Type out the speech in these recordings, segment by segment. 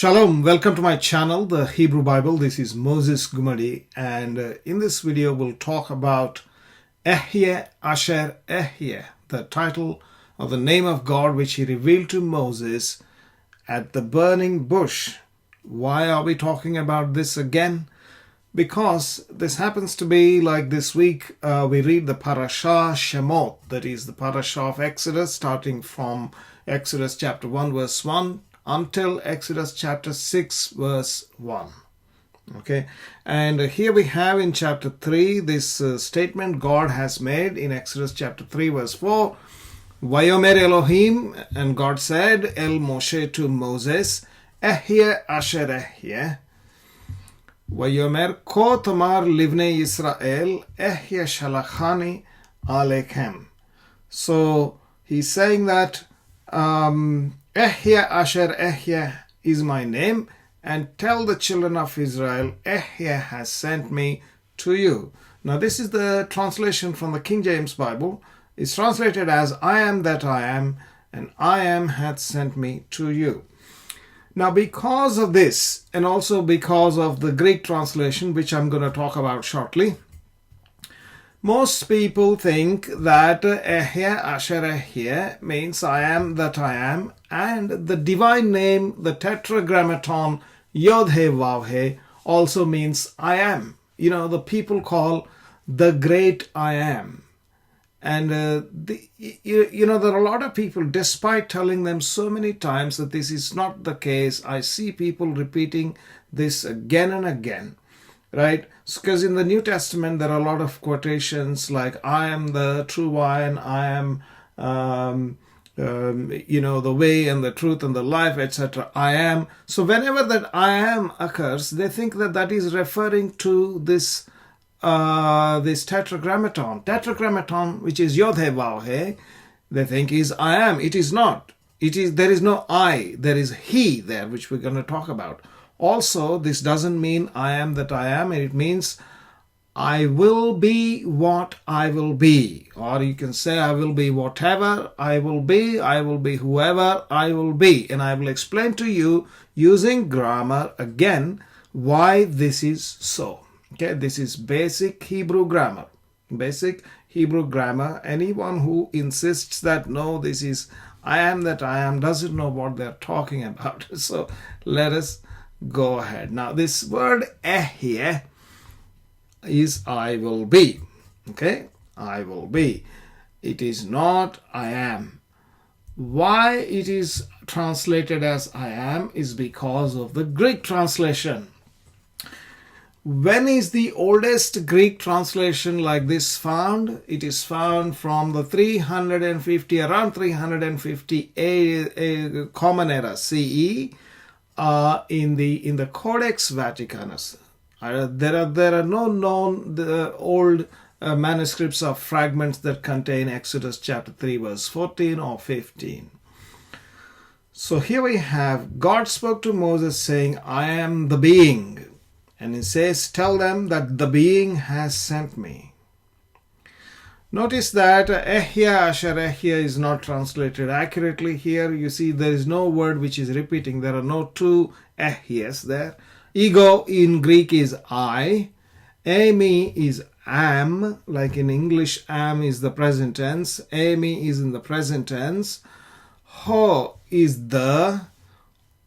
Shalom, welcome to my channel, the Hebrew Bible. This is Moses Gumadi, and in this video we'll talk about YHVH Asher YHVH, the title of the name of God which he revealed to Moses at the burning bush. Why are we talking about this again? Because this happens to be like this week we read the Parashah Shemot, that is the Parashah of Exodus, starting from Exodus chapter 1 verse 1 until Exodus chapter 6 verse 1. Okay, and here we have in chapter 3 this statement God has made in Exodus chapter 3 verse 4. Vayomer Elohim, and God said, El Moshe to Moses, YHVH Asher YHVH. Vayomer Ko Tamar Livnei Yisrael, YHVH Shalachani Alechem. So he's saying that YHVH Asher YHVH is my name, and tell the children of Israel, YHVH has sent me to you. Now this is the translation from the King James Bible. It's translated as I am that I am, and I am hath sent me to you. Now because of this, and also because of the Greek translation, which I'm going to talk about shortly, most people think that YHVH Asher YHVH means I am that I am, and the divine name, the Tetragrammaton, Yahweh, also means I am. You know, the people call the great I am. And there are a lot of people, despite telling them so many times that this is not the case, I see people repeating this again and again. Right? Because in the New Testament, there are a lot of quotations like, I am the true vine, I am, the way and the truth and the life, etc. I am. So whenever that I am occurs, they think that that is referring to this Tetragrammaton. Tetragrammaton, which is YHWH, they think is I am. It is not. There is no I, there is he there, which we're going to talk about. Also, this doesn't mean I am that I am. It means I will be what I will be. Or you can say I will be whatever I will be whoever I will be. And I will explain to you using grammar again why this is so. Okay, this is basic Hebrew grammar. Basic Hebrew grammar. Anyone who insists that no, this is I am that I am doesn't know what they're talking about. So let us go ahead. Now this word YHVH is I will be. Okay, I will be. It is not I am. Why it is translated as I am is because of the Greek translation. When is the oldest Greek translation like this found? It is found from the around 350 Common Era CE in the Codex Vaticanus. There are no known old manuscripts of fragments that contain Exodus chapter 3 verse 14 or 15. So here we have God spoke to Moses saying, I am the being. And he says, tell them that the being has sent me. Notice that YHVH Asher YHVH is not translated accurately here. You see there is no word which is repeating. There are no two YHVHs there. Ego in Greek is I. Ami is am. Like in English, am is the present tense. Ami is in the present tense. Ho is the.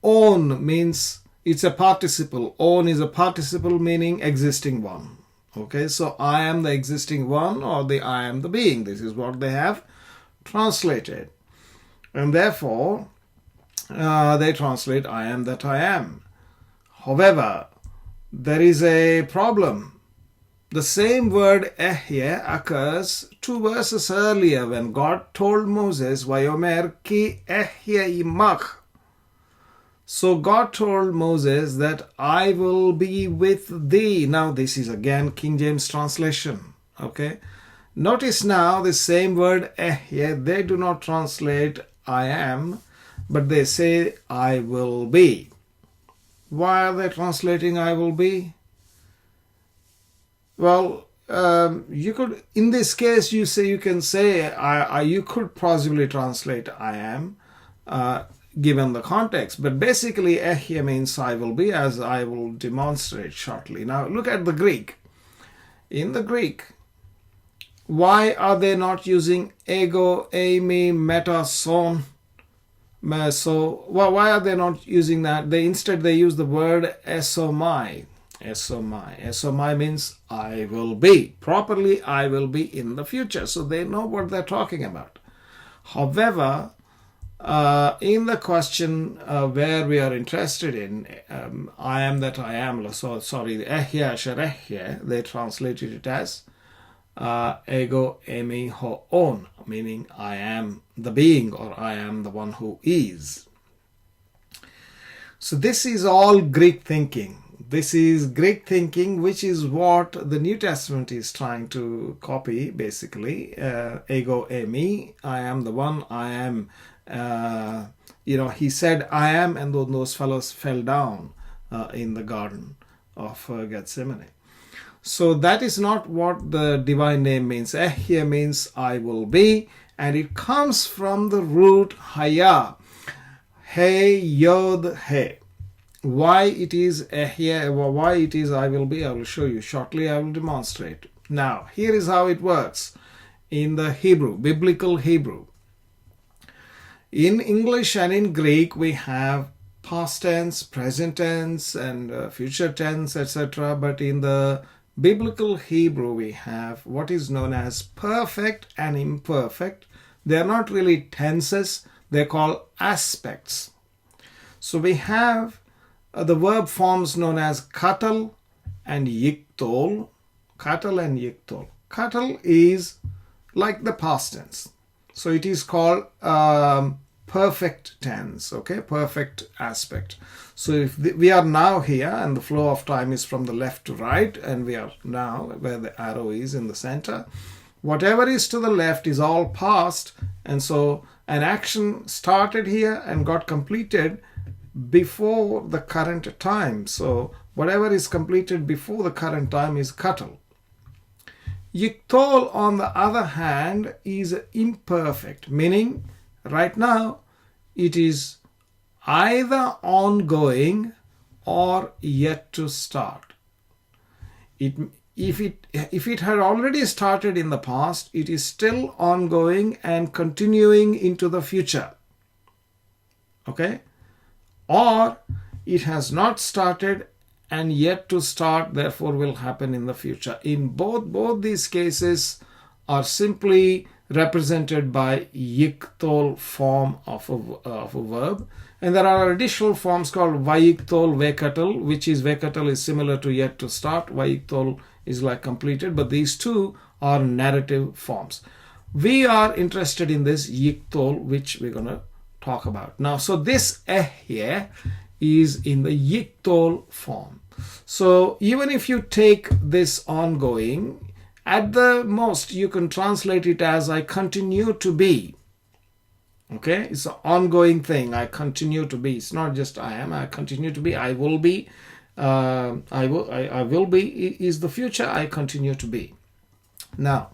On means it's a participle. On is a participle meaning existing one. Okay, so I am the existing one, or the I am the being. This is what they have translated. And therefore, they translate I am that I am. However, there is a problem. The same word YHVH occurs 2 verses earlier when God told Moses, Vayomer ki YHVH imach. So God told Moses that I will be with thee. Now this is again King James translation. Okay. Notice now the same word YHVH, they do not translate I am, but they say I will be. Why are they translating I will be? Well, you could, in this case, you could possibly translate I am. given the context. But basically, Ehyeh means I will be, as I will demonstrate shortly. Now, look at the Greek. In the Greek, why are they not using ego, eimi, meta, son? So, why are they not using that? Instead, they use the word esomai. Esomai. Esomai means I will be. Properly, I will be in the future. So they know what they're talking about. However, in the question where we are interested in, I am that I am, so sorry, Ehyeh asher Ehyeh, they translated it as ego eimi ho'on, meaning I am the being, or I am the one who is. So this is all Greek thinking. This is Greek thinking, which is what the New Testament is trying to copy, basically. Ego eimi, I am the one, I am. He said, I am, and those fellows fell down in the Garden of Gethsemane. So that is not what the divine name means. Ehyeh means I will be, and it comes from the root haya. He, yod, he. Why it is Ehyeh, why it is I will be, I will show you shortly, I will demonstrate. Now, here is how it works in the Hebrew, biblical Hebrew. In English and in Greek, we have past tense, present tense, and future tense, etc. But in the biblical Hebrew, we have what is known as perfect and imperfect. They are not really tenses, they're called aspects. So we have the verb forms known as katal and yiktol. Katal and yiktol. Katal is like the past tense. So it is called perfect tense, okay, perfect aspect. So if we are now here, and the flow of time is from the left to right, and we are now where the arrow is in the center, whatever is to the left is all past, and so an action started here and got completed before the current time. So whatever is completed before the current time is katal. Yiktol, on the other hand, is imperfect, meaning right now it is either ongoing or yet to start. If it had already started in the past, it is still ongoing and continuing into the future. Okay? Or it has not started and yet to start, therefore will happen in the future. In both these cases are simply represented by yiktol form of a verb, and there are additional forms called vayiktol, vekatal, which is vekatal is similar to yet to start. Vayiktol is like completed, but these two are narrative forms. We are interested in this yiktol, which we're going to talk about now. So this Ehyeh is in the yiktol form. So even if you take this ongoing, at the most you can translate it as I continue to be. Okay, it's an ongoing thing. I continue to be. It's not just I am. I continue to be. I will be. I will be is the future. I continue to be. Now,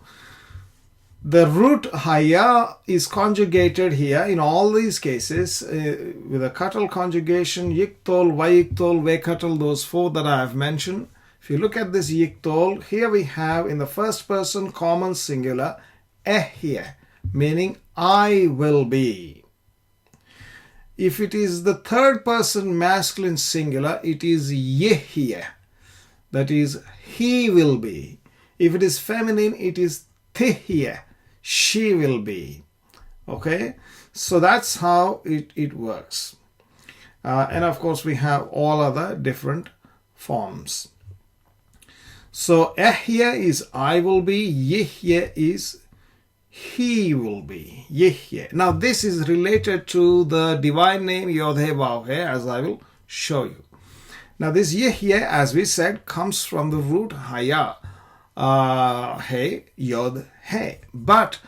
the root haya is conjugated here in all these cases with a katal conjugation, yiktol, vayiktol, vekatal, those four that I have mentioned. If you look at this yiktol, here we have in the first person common singular, Ehyeh, meaning I will be. If it is the third person masculine singular, it is Yehyeh, that is, he will be. If it is feminine, it is Tehyeh, she will be. Okay, so that's how it works. And of course, we have all other different forms. So Ehyeh is I will be, Yehyeh is he will be, Yehyeh. Now this is related to the divine name Yahweh, as I will show you. Now this Yehyeh, as we said, comes from the root haya, he, yod, he. But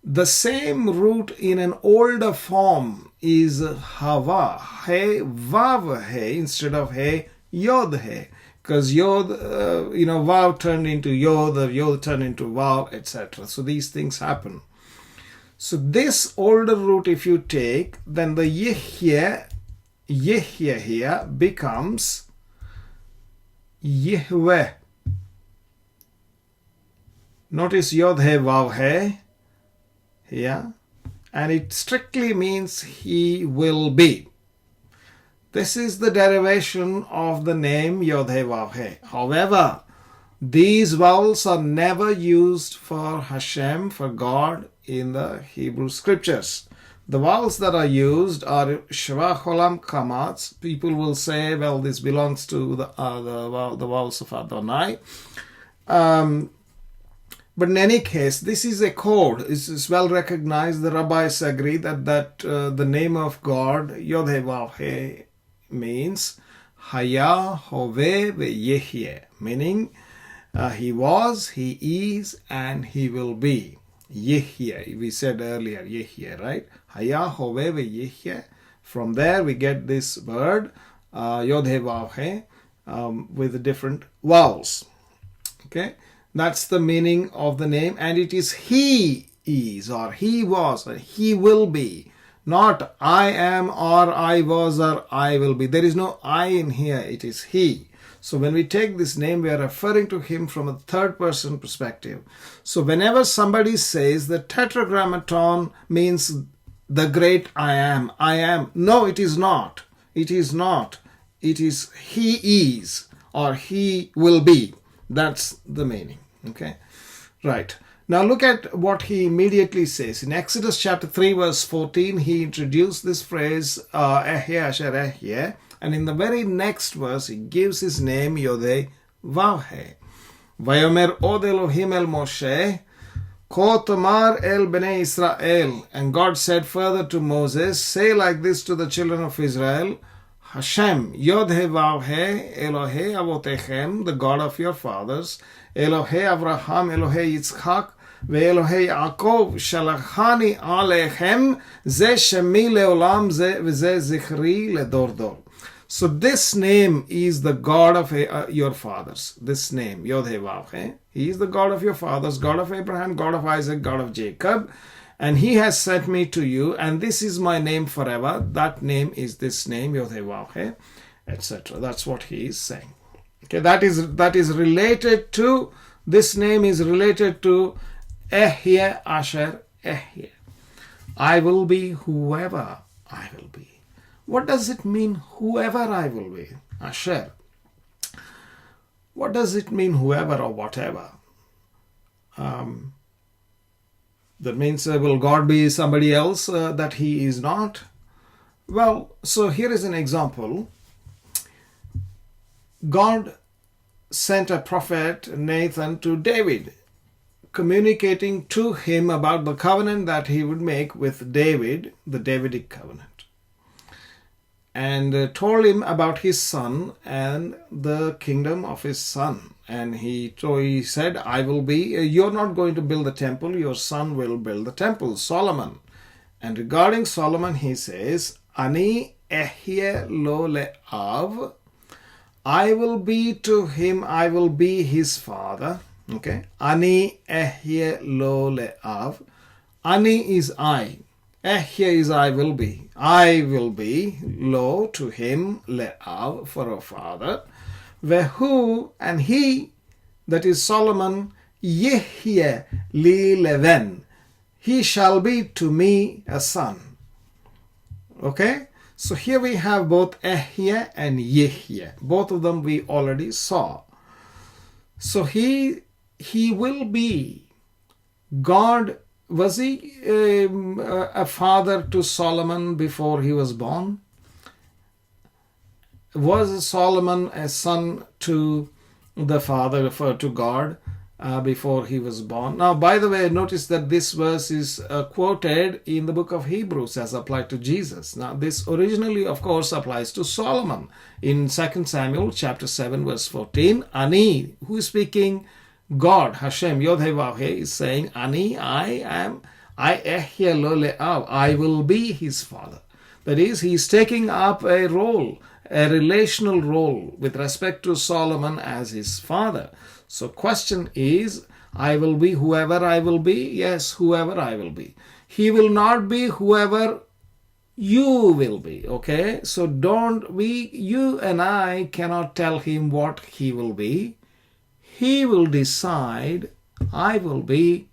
the same root in an older form is hava, he, vav, he, instead of he, yod, he. Because yod, vav turned into yod, or yod turned into vav, etc. So these things happen. So this older root if you take, then the Yahweh here becomes Yahweh. Notice YHVH here, and it strictly means he will be. This is the derivation of the name YHWH. However, these vowels are never used for Hashem, for God, in the Hebrew scriptures. The vowels that are used are Sheva, Cholam, Kamats. People will say, well, this belongs to the vowels of Adonai. But in any case, this is a code. It's well recognized. The rabbis agree that the name of God, YHWH, means Haya, Hove, Yehye, meaning he was, he is, and he will be. Yehye, we said earlier, Yehye, right? Haya, Hove, Yehye. From there we get this word, YHWH, with different vowels. Okay, that's the meaning of the name, and it is he is, or he was, or he will be. Not I am, or I was, or I will be. There is no I in here. It is he. So when we take this name, we are referring to him from a third person perspective. So whenever somebody says the Tetragrammaton means the great I am. No, it is not. It is not. It is he is, or he will be. That's the meaning. Okay. Right. Now look at what he immediately says. In Exodus chapter 3 verse 14, he introduced this phrase, Yahweh Asher Yahweh, and in the very next verse, he gives his name, YHWH. Vayomer od Elohim el Moshe, Ko tomar el bnei Israel. And God said further to Moses, say like this to the children of Israel, Hashem, YHWH, Elohei avotechem, the God of your fathers, Elohei Avraham, Elohei Yitzchak, Ve'Elohei Yaakov, Shalachani alechem, Ze Shemi leolam, Ze Zichri ledor dor. So this name is the God of your fathers. This name, YHWH, he is the God of your fathers, God of Abraham, God of Isaac, God of Jacob. And he has sent me to you, and this is my name forever. That name is this name, YHWH, etc. That's what he is saying. Okay, that is related to, this name is related to Yahweh Asher Yahweh. I will be whoever I will be. What does it mean, whoever I will be? Asher. What does it mean, whoever or whatever? That means, will God be somebody else that he is not? Well, so here is an example. God sent a prophet, Nathan, to David, communicating to him about the covenant that he would make with David, the Davidic covenant, and told him about his son and the kingdom of his son. And he said, I will be, you're not going to build the temple, your son will build the temple, Solomon. And regarding Solomon, he says, Ani ehye lo le'av, I will be to him, I will be his father. Okay, Ani ehye lo le'av. Ani is I. Ehye is I will be. I will be, lo, to him, le'av, for a father. Vehu, and he, that is Solomon, Yehye li leven. He shall be to me a son. Okay, so here we have both Ehye and Yehye. Both of them we already saw. So he will be. God, was he a father to Solomon before he was born? Was Solomon a son to the father, to God, before he was born? Now, by the way, notice that this verse is quoted in the book of Hebrews as applied to Jesus. Now, this originally, of course, applies to Solomon. In 2 Samuel chapter 7, verse 14, Ani, who is speaking? God, Hashem, YHWH, is saying, Ani, I am, I ehye lo le'av, I will be his father. That is, he is taking up a role, a relational role with respect to Solomon as his father. So question is, I will be whoever I will be? Yes, whoever I will be. He will not be whoever you will be. Okay, so you and I cannot tell him what he will be. He will decide. I will be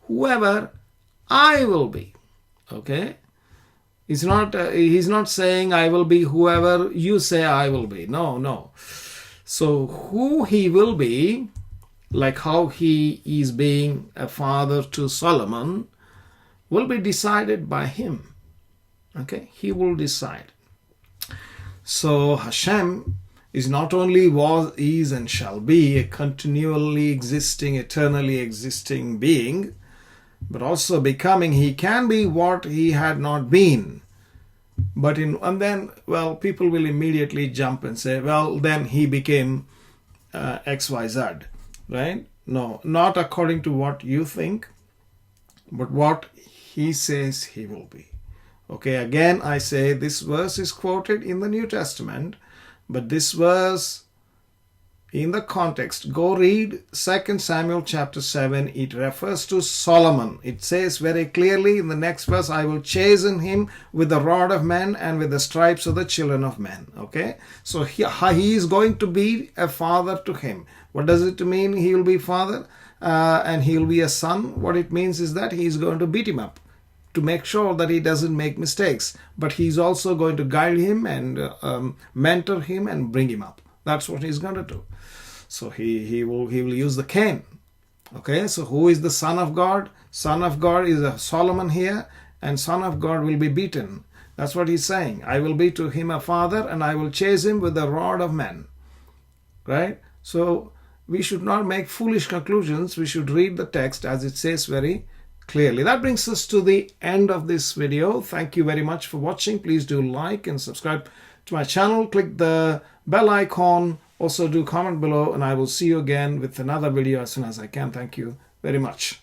whoever I will be. Okay, he's not saying I will be whoever you say I will be. No. So who he will be, like how he is being a father to Solomon, will be decided by him. Okay, he will decide. So Hashem is not only was, is, and shall be a continually existing, eternally existing being, but also becoming. He can be what he had not been. And then people will immediately jump and say, well, then he became XYZ, right? No, not according to what you think, but what he says he will be. Okay, again I say this verse is quoted in the New Testament, but this verse in the context, go read 2 Samuel chapter 7. It refers to Solomon. It says very clearly in the next verse, I will chasten him with the rod of men and with the stripes of the children of men. Okay, so he is going to be a father to him. What does it mean he will be father and he will be a son? What it means is that he is going to beat him up to make sure that he doesn't make mistakes, but he's also going to guide him and mentor him and bring him up. That's what he's going to do. So he will use the cane. Okay, so who is the Son of God? Son of God is a Solomon here, and Son of God will be beaten. That's what he's saying. I will be to him a father, and I will chase him with the rod of men. Right? So we should not make foolish conclusions. We should read the text as it says very clearly. That brings us to the end of this video. Thank you very much for watching. Please do like and subscribe to my channel. Click the bell icon. Also do comment below, and I will see you again with another video as soon as I can. Thank you very much.